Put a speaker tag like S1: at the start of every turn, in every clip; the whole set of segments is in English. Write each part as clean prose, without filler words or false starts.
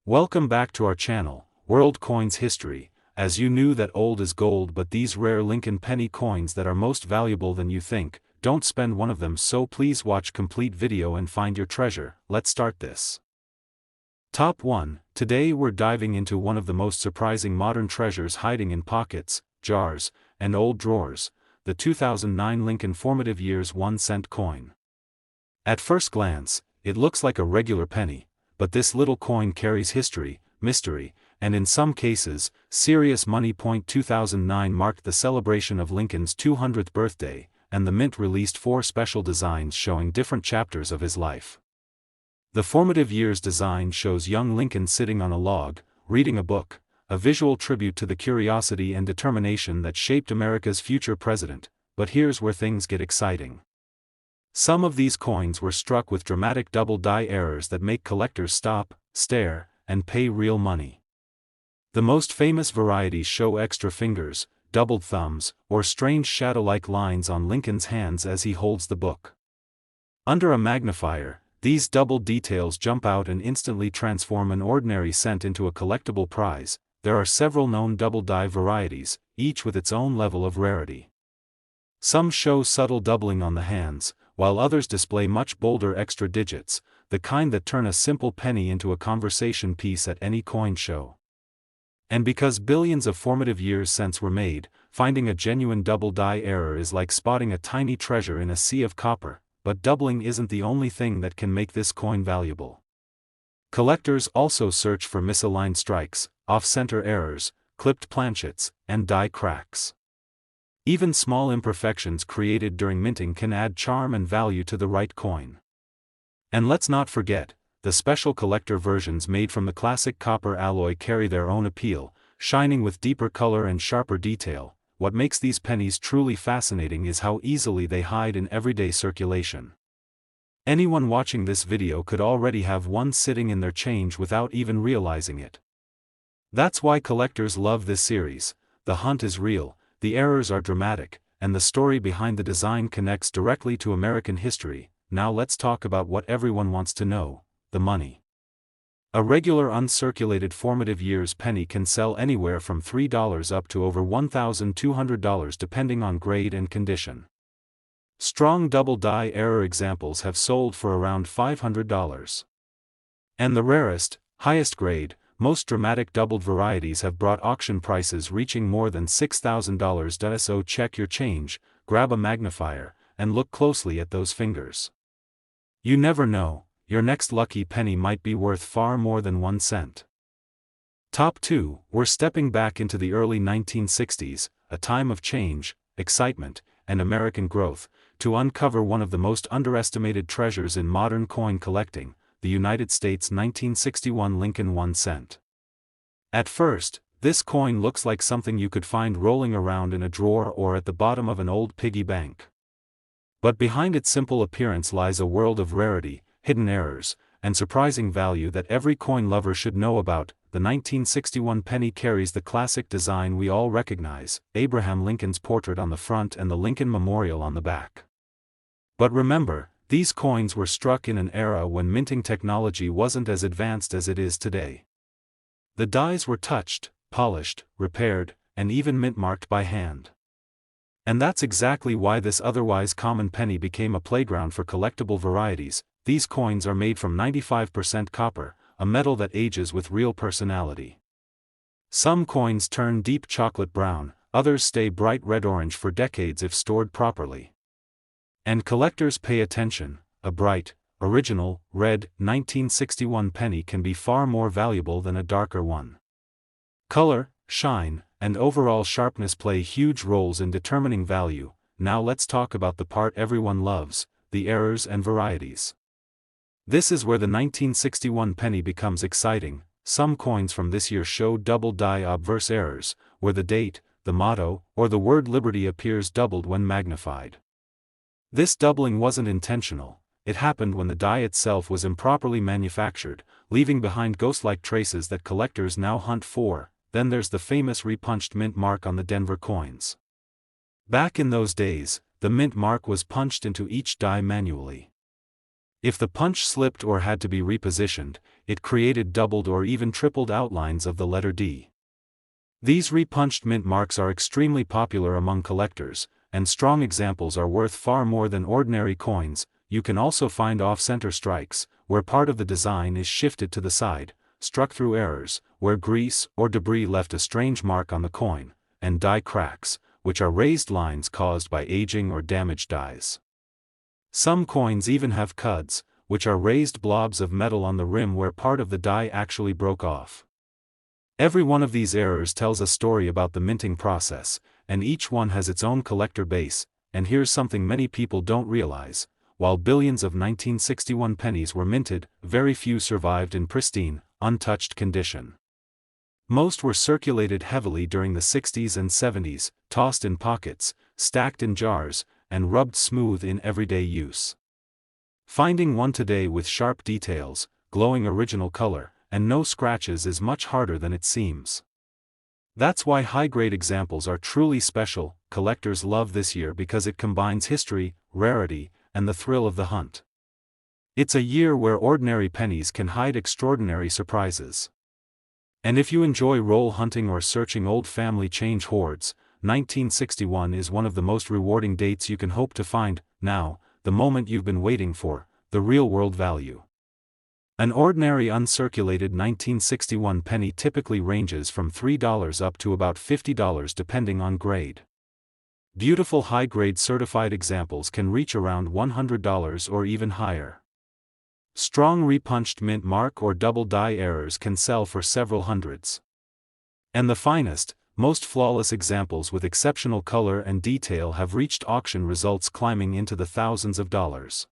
S1: Welcome back to our channel, World Coins History. As you knew that old is gold, but these rare Lincoln penny coins that are most valuable than you think, don't spend one of them, so please watch complete video and find your treasure. Let's start this. Top 1. Today we're diving into one of the most surprising modern treasures hiding in pockets, jars, and old drawers, the 2009 Lincoln Formative Years 1-cent coin. At first glance, it looks like a regular penny, but this little coin carries history, mystery, and in some cases, serious money. 2009 marked the celebration of Lincoln's 200th birthday, and the Mint released 4 special designs showing different chapters of his life. The Formative Years design shows young Lincoln sitting on a log, reading a book, a visual tribute to the curiosity and determination that shaped America's future president. But here's where things get exciting. Some of these coins were struck with dramatic double die errors that make collectors stop, stare, and pay real money. The most famous varieties show extra fingers, doubled thumbs, or strange shadow-like lines on Lincoln's hands as he holds the book. Under a magnifier, these double details jump out and instantly transform an ordinary cent into a collectible prize. There are several known double die varieties, each with its own level of rarity. Some show subtle doubling on the hands, while others display much bolder extra digits, the kind that turn a simple penny into a conversation piece at any coin show. And because billions of Formative Years cents were made, finding a genuine double die error is like spotting a tiny treasure in a sea of copper. But doubling isn't the only thing that can make this coin valuable. Collectors also search for misaligned strikes, off-center errors, clipped planchets, and die cracks. Even small imperfections created during minting can add charm and value to the right coin. And let's not forget, the special collector versions made from the classic copper alloy carry their own appeal, shining with deeper color and sharper detail. What makes these pennies truly fascinating is how easily they hide in everyday circulation. Anyone watching this video could already have one sitting in their change without even realizing it. That's why collectors love this series. The hunt is real, the errors are dramatic, and the story behind the design connects directly to American history. Now let's talk about what everyone wants to know: the money. A regular uncirculated Formative Years penny can sell anywhere from $3 up to over $1,200 depending on grade and condition. Strong double die error examples have sold for around $500. And the rarest, highest grade, most dramatic doubled varieties have brought auction prices reaching more than $6,000. So check your change, grab a magnifier, and look closely at those fingers. You never know. Your next lucky penny might be worth far more than 1 cent. Top 2. We're stepping back into the early 1960s, a time of change, excitement, and American growth, to uncover one of the most underestimated treasures in modern coin collecting, the United States 1961 Lincoln 1 cent. At first, this coin looks like something you could find rolling around in a drawer or at the bottom of an old piggy bank. But behind its simple appearance lies a world of rarity, hidden errors, and surprising value that every coin lover should know about. The 1961 penny carries the classic design we all recognize: Abraham Lincoln's portrait on the front and the Lincoln Memorial on the back. But remember, these coins were struck in an era when minting technology wasn't as advanced as it is today. The dies were touched, polished, repaired, and even mint-marked by hand. And that's exactly why this otherwise common penny became a playground for collectible varieties. These coins are made from 95% copper, a metal that ages with real personality. Some coins turn deep chocolate brown, others stay bright red-orange for decades if stored properly. And collectors pay attention: a bright, original, red, 1961 penny can be far more valuable than a darker one. Color, shine, and overall sharpness play huge roles in determining value. Now let's talk about the part everyone loves: the errors and varieties. This is where the 1961 penny becomes exciting. Some coins from this year show double die obverse errors, where the date, the motto, or the word liberty appears doubled when magnified. This doubling wasn't intentional. It happened when the die itself was improperly manufactured, leaving behind ghost-like traces that collectors now hunt for. Then there's the famous repunched mint mark on the Denver coins. Back in those days, the mint mark was punched into each die manually. If the punch slipped or had to be repositioned, it created doubled or even tripled outlines of the letter D. These repunched mint marks are extremely popular among collectors, and strong examples are worth far more than ordinary coins. You can also find off-center strikes, where part of the design is shifted to the side, struck through errors, where grease or debris left a strange mark on the coin, and die cracks, which are raised lines caused by aging or damaged dies. Some coins even have cuds, which are raised blobs of metal on the rim where part of the die actually broke off. Every one of these errors tells a story about the minting process, and each one has its own collector base. And here's something many people don't realize: while billions of 1961 pennies were minted, very few survived in pristine, untouched condition. Most were circulated heavily during the 60s and 70s, tossed in pockets, stacked in jars, and rubbed smooth in everyday use. Finding one today with sharp details, glowing original color, and no scratches is much harder than it seems. That's why high-grade examples are truly special. Collectors love this year because it combines history, rarity, and the thrill of the hunt. It's a year where ordinary pennies can hide extraordinary surprises. And if you enjoy roll hunting or searching old family change hoards, 1961 is one of the most rewarding dates you can hope to find. Now, the moment you've been waiting for, the real-world value. An ordinary uncirculated 1961 penny typically ranges from $3 up to about $50 depending on grade. Beautiful high-grade certified examples can reach around $100 or even higher. Strong repunched mint mark or double die errors can sell for several hundreds. And the finest, most flawless examples with exceptional color and detail have reached auction results climbing into the thousands of dollars.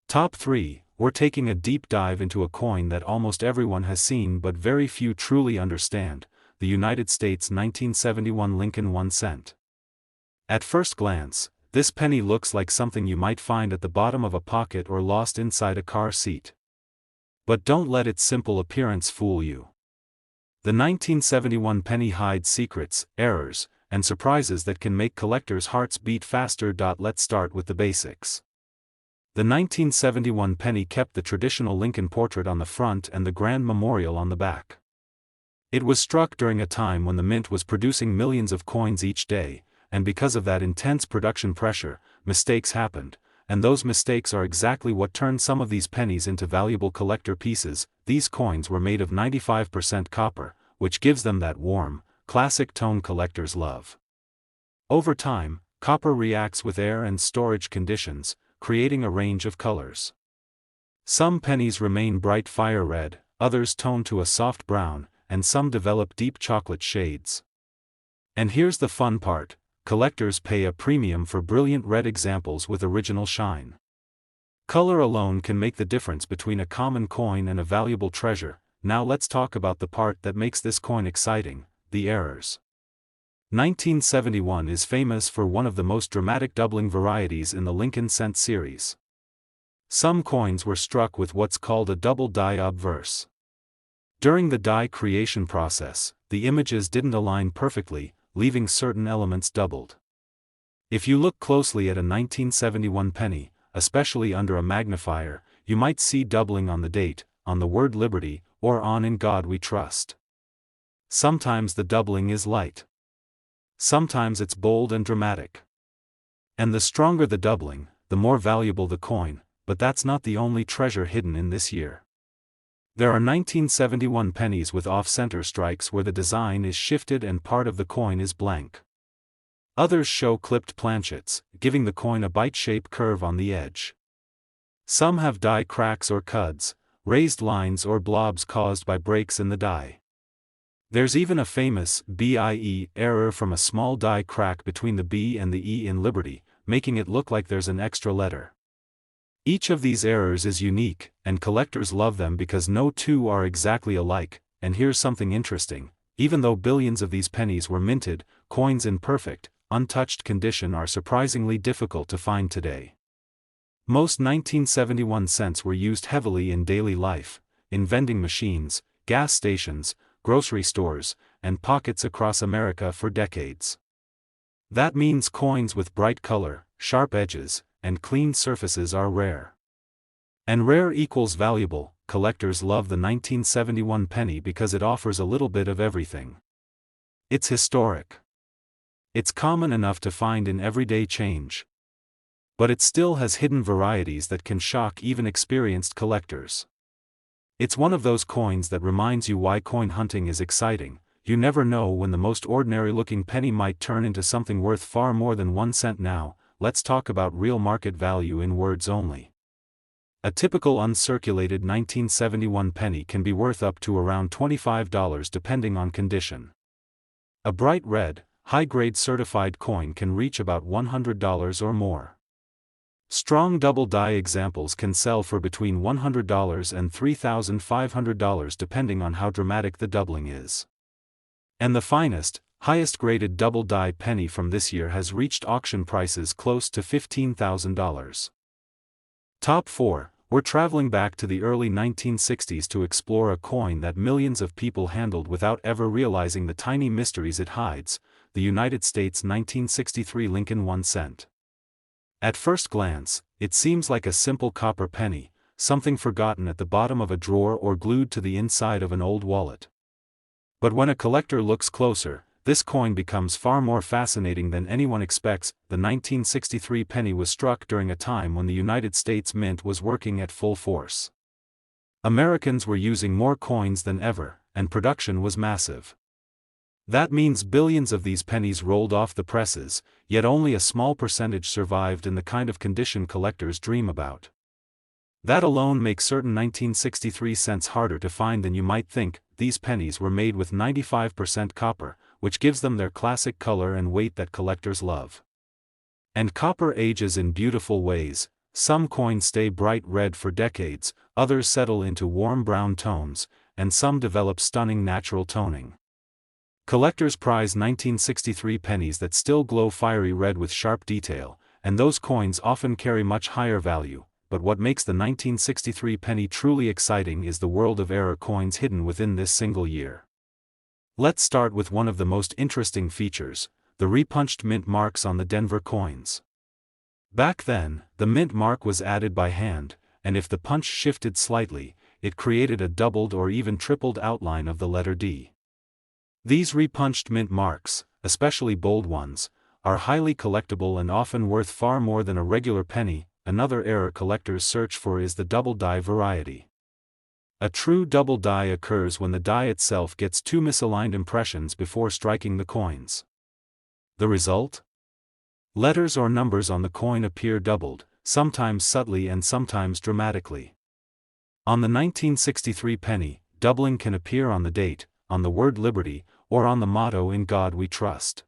S1: Top 3, we're taking a deep dive into a coin that almost everyone has seen but very few truly understand: the United States 1971 Lincoln 1 cent. At first glance, this penny looks like something you might find at the bottom of a pocket or lost inside a car seat. But don't let its simple appearance fool you. The 1971 penny hides secrets, errors, and surprises that can make collectors' hearts beat faster. Let's start with the basics. The 1971 penny kept the traditional Lincoln portrait on the front and the grand memorial on the back. It was struck during a time when the mint was producing millions of coins each day, and because of that intense production pressure, mistakes happened, and those mistakes are exactly what turned some of these pennies into valuable collector pieces. These coins were made of 95% copper, which gives them that warm, classic tone collectors love. Over time, copper reacts with air and storage conditions, creating a range of colors. Some pennies remain bright fire red, others tone to a soft brown, and some develop deep chocolate shades. And here's the fun part: collectors pay a premium for brilliant red examples with original shine. Color alone can make the difference between a common coin and a valuable treasure. Now let's talk about the part that makes this coin exciting: the errors. 1971 is famous for one of the most dramatic doubling varieties in the Lincoln cent series. Some coins were struck with what's called a double die obverse. During the die creation process, the images didn't align perfectly, leaving certain elements doubled. If you look closely at a 1971 penny, especially under a magnifier, you might see doubling on the date, on the word Liberty, or on In God We Trust. Sometimes the doubling is light. Sometimes it's bold and dramatic. And the stronger the doubling, the more valuable the coin, but that's not the only treasure hidden in this year. There are 1971 pennies with off-center strikes where the design is shifted and part of the coin is blank. Others show clipped planchets, giving the coin a bite-shaped curve on the edge. Some have die cracks or cuds, raised lines or blobs caused by breaks in the die. There's even a famous BIE error from a small die crack between the B and the E in Liberty, making it look like there's an extra letter. Each of these errors is unique, and collectors love them because no two are exactly alike. And here's something interesting: even though billions of these pennies were minted, coins in perfect, untouched condition are surprisingly difficult to find today. Most 1971 cents were used heavily in daily life, in vending machines, gas stations, grocery stores, and pockets across America for decades. That means coins with bright color, sharp edges, and clean surfaces are rare. And rare equals valuable. collectors love the 1971 penny because it offers a little bit of everything. It's historic. It's common enough to find in everyday change. But it still has hidden varieties that can shock even experienced collectors. It's one of those coins that reminds you why coin hunting is exciting. You never know when the most ordinary-looking penny might turn into something worth far more than 1 cent. Now, let's talk about real market value in words only. A typical uncirculated 1971 penny can be worth up to around $25 depending on condition. A bright red, high-grade certified coin can reach about $100 or more. Strong double die examples can sell for between $100 and $3,500 depending on how dramatic the doubling is. And the finest, highest graded double die penny from this year has reached auction prices close to $15,000. Top 4. We're traveling back to the early 1960s to explore a coin that millions of people handled without ever realizing the tiny mysteries it hides, the United States 1963 Lincoln 1 cent. At first glance, it seems like a simple copper penny, something forgotten at the bottom of a drawer or glued to the inside of an old wallet. But when a collector looks closer, this coin becomes far more fascinating than anyone expects. The 1963 penny was struck during a time when the United States Mint was working at full force. Americans were using more coins than ever, and production was massive. That means billions of these pennies rolled off the presses, yet only a small percentage survived in the kind of condition collectors dream about. That alone makes certain 1963 cents harder to find than you might think. These pennies were made with 95% copper, which gives them their classic color and weight that collectors love. And copper ages in beautiful ways. Some coins stay bright red for decades, others settle into warm brown tones, and some develop stunning natural toning. Collectors prize 1963 pennies that still glow fiery red with sharp detail, and those coins often carry much higher value. But what makes the 1963 penny truly exciting is the world of error coins hidden within this single year. Let's start with one of the most interesting features, the repunched mint marks on the Denver coins. Back then, the mint mark was added by hand, and if the punch shifted slightly, it created a doubled or even tripled outline of the letter D. These repunched mint marks, especially bold ones, are highly collectible and often worth far more than a regular penny. Another error collectors search for is the double die variety. A true double die occurs when the die itself gets two misaligned impressions before striking the coins. The result? Letters or numbers on the coin appear doubled, sometimes subtly and sometimes dramatically. On the 1963 penny, doubling can appear on the date, on the word liberty, or on the motto "In God We Trust."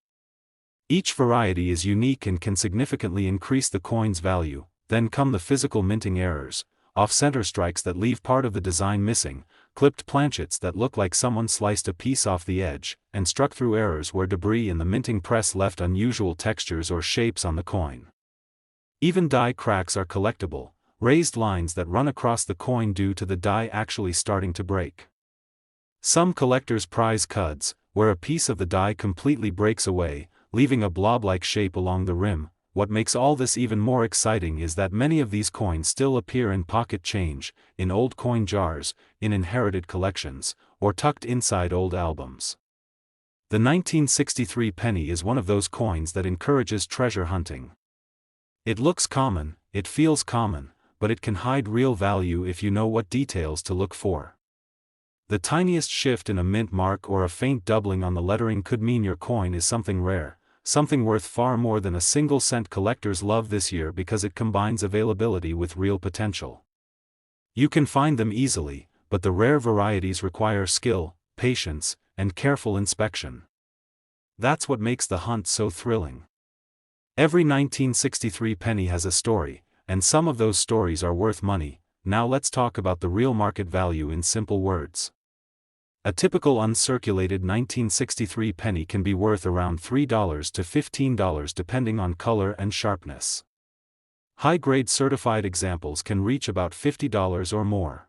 S1: Each variety is unique and can significantly increase the coin's value. Then come the physical minting errors, off-center strikes that leave part of the design missing, clipped planchets that look like someone sliced a piece off the edge, and struck-through errors where debris in the minting press left unusual textures or shapes on the coin. Even die cracks are collectible, raised lines that run across the coin due to the die actually starting to break. Some collectors prize cuds, where a piece of the die completely breaks away, leaving a blob-like shape along the rim. What makes all this even more exciting is that many of these coins still appear in pocket change, in old coin jars, in inherited collections, or tucked inside old albums. The 1963 penny is one of those coins that encourages treasure hunting. It looks common, it feels common, but it can hide real value if you know what details to look for. The tiniest shift in a mint mark or a faint doubling on the lettering could mean your coin is something rare, something worth far more than a single cent. Collectors love this year because it combines availability with real potential. You can find them easily, but the rare varieties require skill, patience, and careful inspection. That's what makes the hunt so thrilling. Every 1963 penny has a story, and some of those stories are worth money. Now let's talk about the real market value in simple words. A typical uncirculated 1963 penny can be worth around $3 to $15 depending on color and sharpness. High-grade certified examples can reach about $50 or more.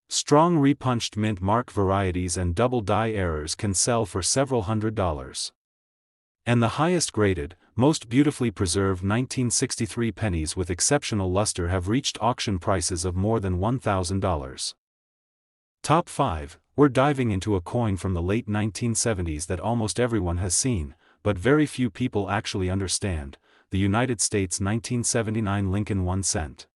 S1: Strong repunched mint mark varieties and double die errors can sell for several $100s. And the highest graded, most beautifully preserved 1963 pennies with exceptional luster have reached auction prices of more than $1,000. Top 5, we're diving into a coin from the late 1970s that almost everyone has seen, but very few people actually understand, the United States 1979 Lincoln 1 cent.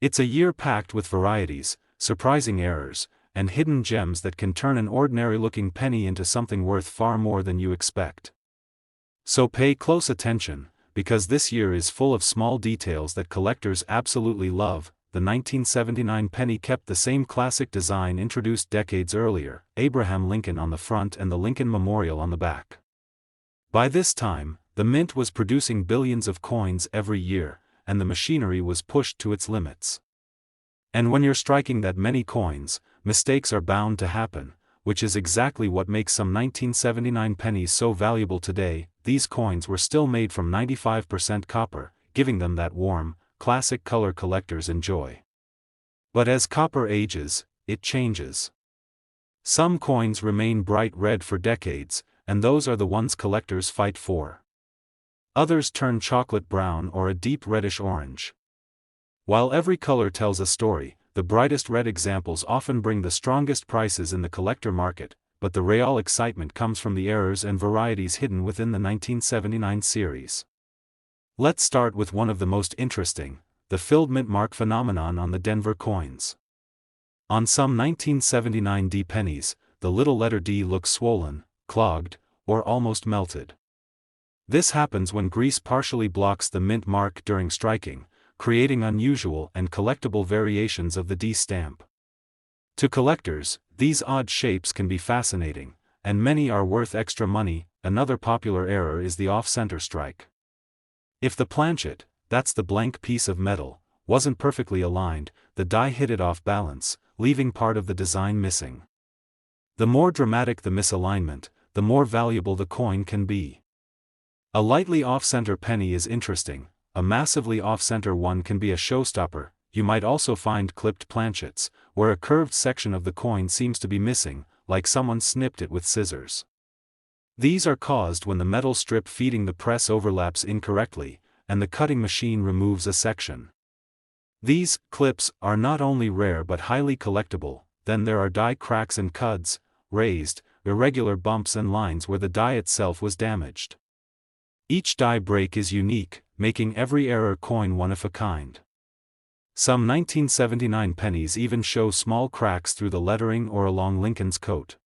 S1: It's a year packed with varieties, surprising errors, and hidden gems that can turn an ordinary-looking penny into something worth far more than you expect. So pay close attention, because this year is full of small details that collectors absolutely love. The 1979 penny kept the same classic design introduced decades earlier, Abraham Lincoln on the front and the Lincoln Memorial on the back. By this time, the mint was producing billions of coins every year, and the machinery was pushed to its limits. And when you're striking that many coins, mistakes are bound to happen, which is exactly what makes some 1979 pennies so valuable today. These coins were still made from 95% copper, giving them that warm, classic color collectors enjoy. But as copper ages, it changes. Some coins remain bright red for decades, and those are the ones collectors fight for. Others turn chocolate brown or a deep reddish orange. While every color tells a story, the brightest red examples often bring the strongest prices in the collector market, but the real excitement comes from the errors and varieties hidden within the 1979 series. Let's start with one of the most interesting, the filled mint mark phenomenon on the Denver coins. On some 1979 D pennies, the little letter D looks swollen, clogged, or almost melted. This happens when grease partially blocks the mint mark during striking, creating unusual and collectible variations of the D stamp. To collectors, these odd shapes can be fascinating, and many are worth extra money. Another popular error is the off-center strike. If the planchet, that's the blank piece of metal, wasn't perfectly aligned, the die hit it off balance, leaving part of the design missing. The more dramatic the misalignment, the more valuable the coin can be. A lightly off-center penny is interesting, a massively off-center one can be a showstopper. You might also find clipped planchets, where a curved section of the coin seems to be missing, like someone snipped it with scissors. These are caused when the metal strip feeding the press overlaps incorrectly, and the cutting machine removes a section. These clips are not only rare but highly collectible. Then there are die cracks and cuds, raised, irregular bumps and lines where the die itself was damaged. Each die break is unique, making every error coin one of a kind. Some 1979 pennies even show small cracks through the lettering or along Lincoln's coat.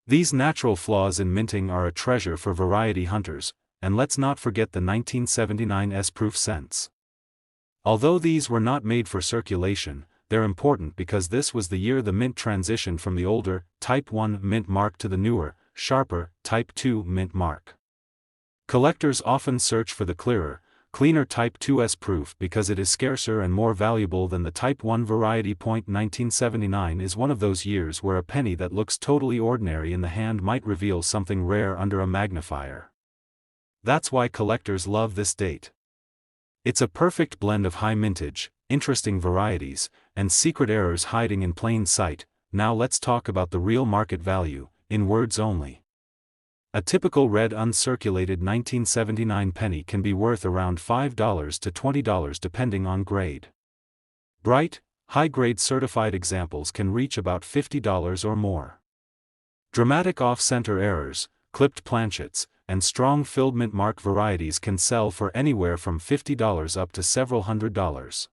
S1: These natural flaws in minting are a treasure for variety hunters, and let's not forget the 1979 S-proof cents. Although these were not made for circulation, they're important because this was the year the mint transitioned from the older, Type 1 mint mark to the newer, sharper, Type 2 mint mark. Collectors often search for the cleaner Type 2 S-proof because it is scarcer and more valuable than the Type 1 variety. 1979 is one of those years where a penny that looks totally ordinary in the hand might reveal something rare under a magnifier. That's why collectors love this date. It's a perfect blend of high mintage, interesting varieties, and secret errors hiding in plain sight. Now let's talk about the real market value, in words only. A typical red uncirculated 1979 penny can be worth around $5 to $20 depending on grade. Bright, high-grade certified examples can reach about $50 or more. Dramatic off-center errors, clipped planchets, and strong filled mint mark varieties can sell for anywhere from $50 up to several $100s.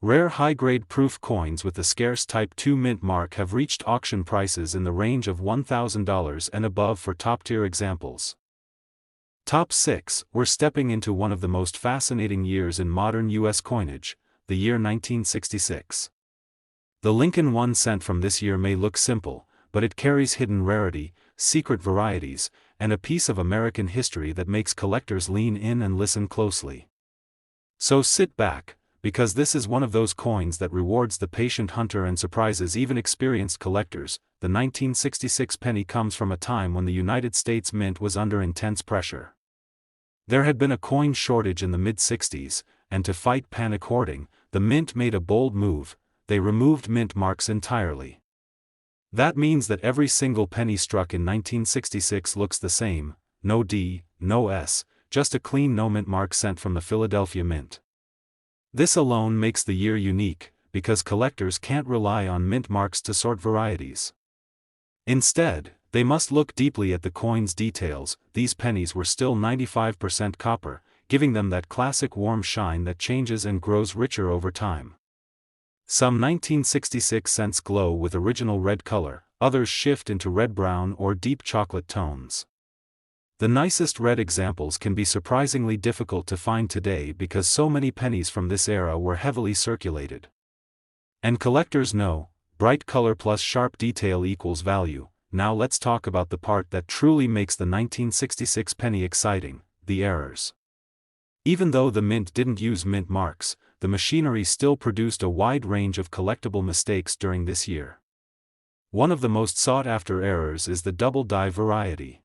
S1: Rare high-grade proof coins with the scarce Type 2 mint mark have reached auction prices in the range of $1,000 and above for top-tier examples. Top 6, we're stepping into one of the most fascinating years in modern U.S. coinage, the year 1966. The Lincoln 1 cent from this year may look simple, but it carries hidden rarity, secret varieties, and a piece of American history that makes collectors lean in and listen closely. So sit back, because this is one of those coins that rewards the patient hunter and surprises even experienced collectors. The 1966 penny comes from a time when the United States Mint was under intense pressure. There had been a coin shortage in the mid-60s, and to fight panic hoarding, the Mint made a bold move: they removed mint marks entirely. That means that every single penny struck in 1966 looks the same, no D, no S, just a clean no mint mark sent from the Philadelphia Mint. This alone makes the year unique, because collectors can't rely on mint marks to sort varieties. Instead, they must look deeply at the coin's details. These pennies were still 95% copper, giving them that classic warm shine that changes and grows richer over time. Some 1966 cents glow with original red color, others shift into red-brown or deep chocolate tones. The nicest red examples can be surprisingly difficult to find today because so many pennies from this era were heavily circulated. And collectors know, bright color plus sharp detail equals value. Now let's talk about the part that truly makes the 1966 penny exciting, the errors. Even though the mint didn't use mint marks, the machinery still produced a wide range of collectible mistakes during this year. One of the most sought-after errors is the double die variety.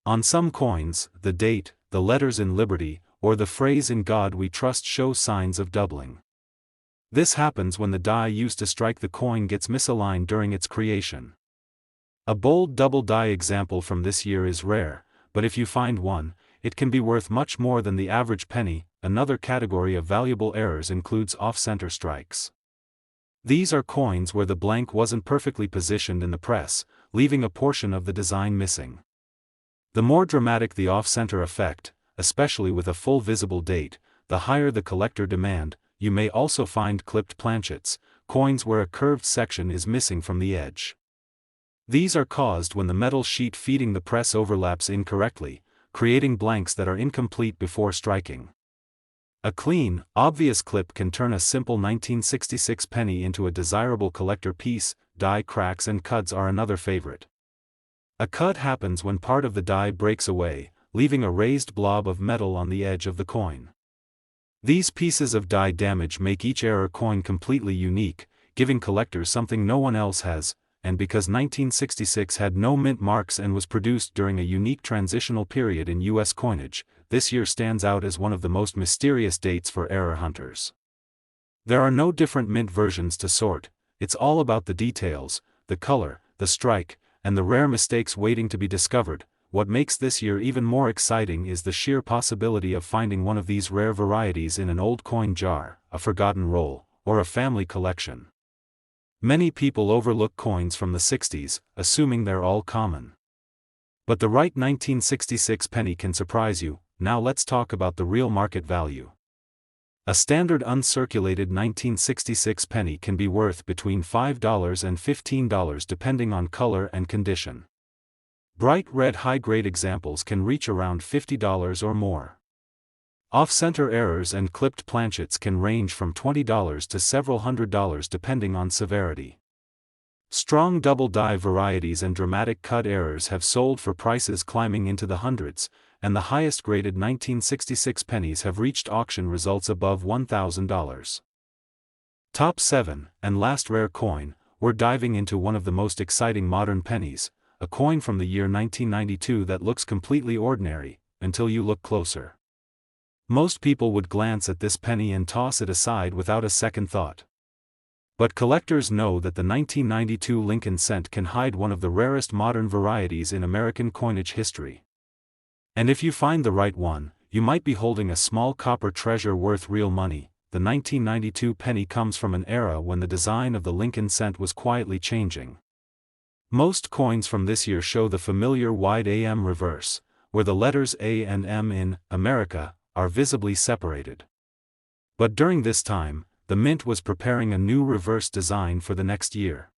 S1: On some coins, the date, the letters in Liberty, or the phrase "In God We Trust" show signs of doubling. This happens when the die used to strike the coin gets misaligned during its creation. A bold double die example from this year is rare, but if you find one, it can be worth much more than the average penny. Another category of valuable errors includes off-center strikes. These are coins where the blank wasn't perfectly positioned in the press, leaving a portion of the design missing. The more dramatic the off-center effect, especially with a full visible date, the higher the collector demand. You may also find clipped planchets, coins where a curved section is missing from the edge. These are caused when the metal sheet feeding the press overlaps incorrectly, creating blanks that are incomplete before striking. A clean, obvious clip can turn a simple 1966 penny into a desirable collector piece. Die cracks and cuds are another favorite. A cud happens when part of the die breaks away, leaving a raised blob of metal on the edge of the coin. These pieces of die damage make each error coin completely unique, giving collectors something no one else has. And because 1966 had no mint marks and was produced during a unique transitional period in U.S. coinage, this year stands out as one of the most mysterious dates for error hunters. There are no different mint versions to sort. It's all about the details, the color, the strike, and the rare mistakes waiting to be discovered. What makes this year even more exciting is the sheer possibility of finding one of these rare varieties in an old coin jar, a forgotten roll, or a family collection. Many people overlook coins from the 60s, assuming they're all common. But the right 1966 penny can surprise you. Now let's talk about the real market value. A standard uncirculated 1966 penny can be worth between $5 and $15 depending on color and condition. Bright red high-grade examples can reach around $50 or more. Off-center errors and clipped planchets can range from $20 to several $100s depending on severity. Strong double die varieties and dramatic cut errors have sold for prices climbing into the hundreds, and the highest graded 1966 pennies have reached auction results above $1,000. Top 7, and last rare coin, we're diving into one of the most exciting modern pennies, a coin from the year 1992 that looks completely ordinary, until you look closer. Most people would glance at this penny and toss it aside without a second thought. But collectors know that the 1992 Lincoln cent can hide one of the rarest modern varieties in American coinage history. And if you find the right one, you might be holding a small copper treasure worth real money. The 1992 penny comes from an era when the design of the Lincoln cent was quietly changing. Most coins from this year show the familiar wide AM reverse, where the letters A and M in America are visibly separated. But during this time, the mint was preparing a new reverse design for the next year.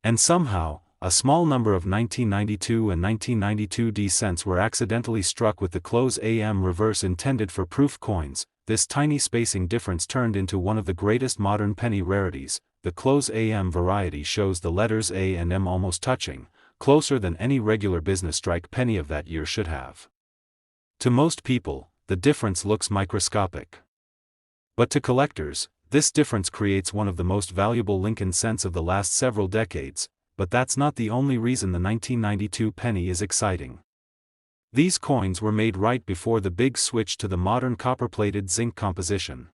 S1: And somehow, a small number of 1992 and 1992 D cents were accidentally struck with the close AM reverse intended for proof coins. This tiny spacing difference turned into one of the greatest modern penny rarities. The close AM variety shows the letters A and M almost touching, closer than any regular business strike penny of that year should have. To most people, the difference looks microscopic. But to collectors, this difference creates one of the most valuable Lincoln cents of the last several decades. But that's not the only reason the 1992 penny is exciting. These coins were made right before the big switch to the modern copper-plated zinc composition.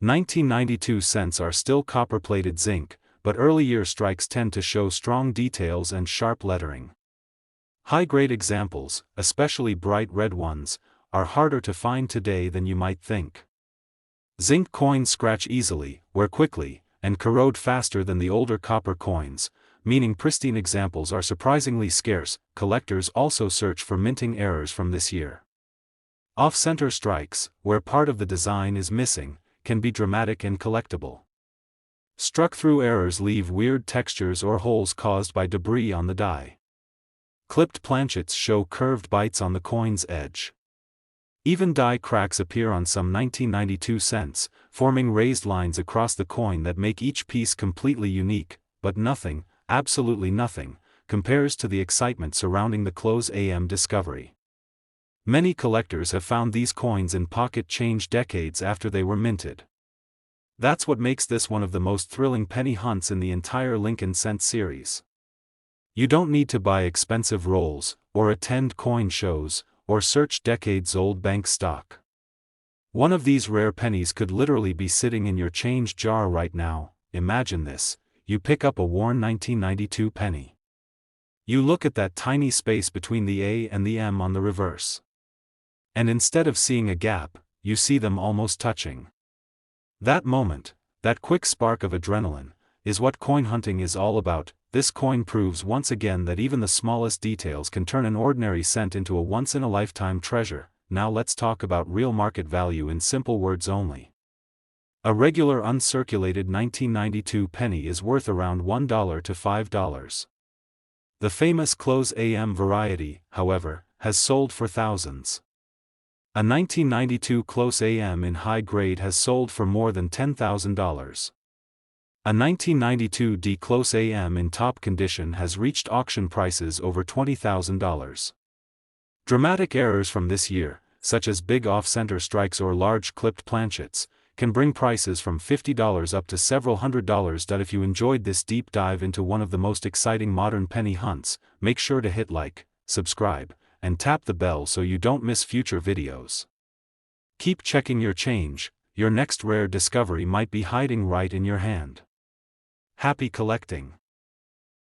S1: 1992 cents are still copper-plated zinc, but early year strikes tend to show strong details and sharp lettering. High-grade examples, especially bright red ones, are harder to find today than you might think. Zinc coins scratch easily, wear quickly, and corrode faster than the older copper coins, meaning pristine examples are surprisingly scarce. Collectors also search for minting errors from this year. Off-center strikes, where part of the design is missing, can be dramatic and collectible. Struck-through errors leave weird textures or holes caused by debris on the die. Clipped planchets show curved bites on the coin's edge. Even die cracks appear on some 1992 cents, forming raised lines across the coin that make each piece completely unique, but nothing, absolutely nothing, compares to the excitement surrounding the close AM discovery. Many collectors have found these coins in pocket change decades after they were minted. That's what makes this one of the most thrilling penny hunts in the entire Lincoln Cent series. You don't need to buy expensive rolls, or attend coin shows, or search decades-old bank stock. One of these rare pennies could literally be sitting in your change jar right now. Imagine this: you pick up a worn 1992 penny. You look at that tiny space between the A and the M on the reverse. And instead of seeing a gap, you see them almost touching. That moment, that quick spark of adrenaline, is what coin hunting is all about. This coin proves once again that even the smallest details can turn an ordinary cent into a once-in-a-lifetime treasure. Now let's talk about real market value in simple words only. A regular uncirculated 1992 penny is worth around $1 to $5. The famous close AM variety, however, has sold for thousands. A 1992 close AM in high grade has sold for more than $10,000. A 1992 D close AM in top condition has reached auction prices over $20,000. Dramatic errors from this year, such as big off-center strikes or large clipped planchets, can bring prices from $50 up to several $100s. If you enjoyed this deep dive into one of the most exciting modern penny hunts, make sure to hit like, subscribe, and tap the bell so you don't miss future videos. Keep checking your change, your next rare discovery might be hiding right in your hand. Happy collecting!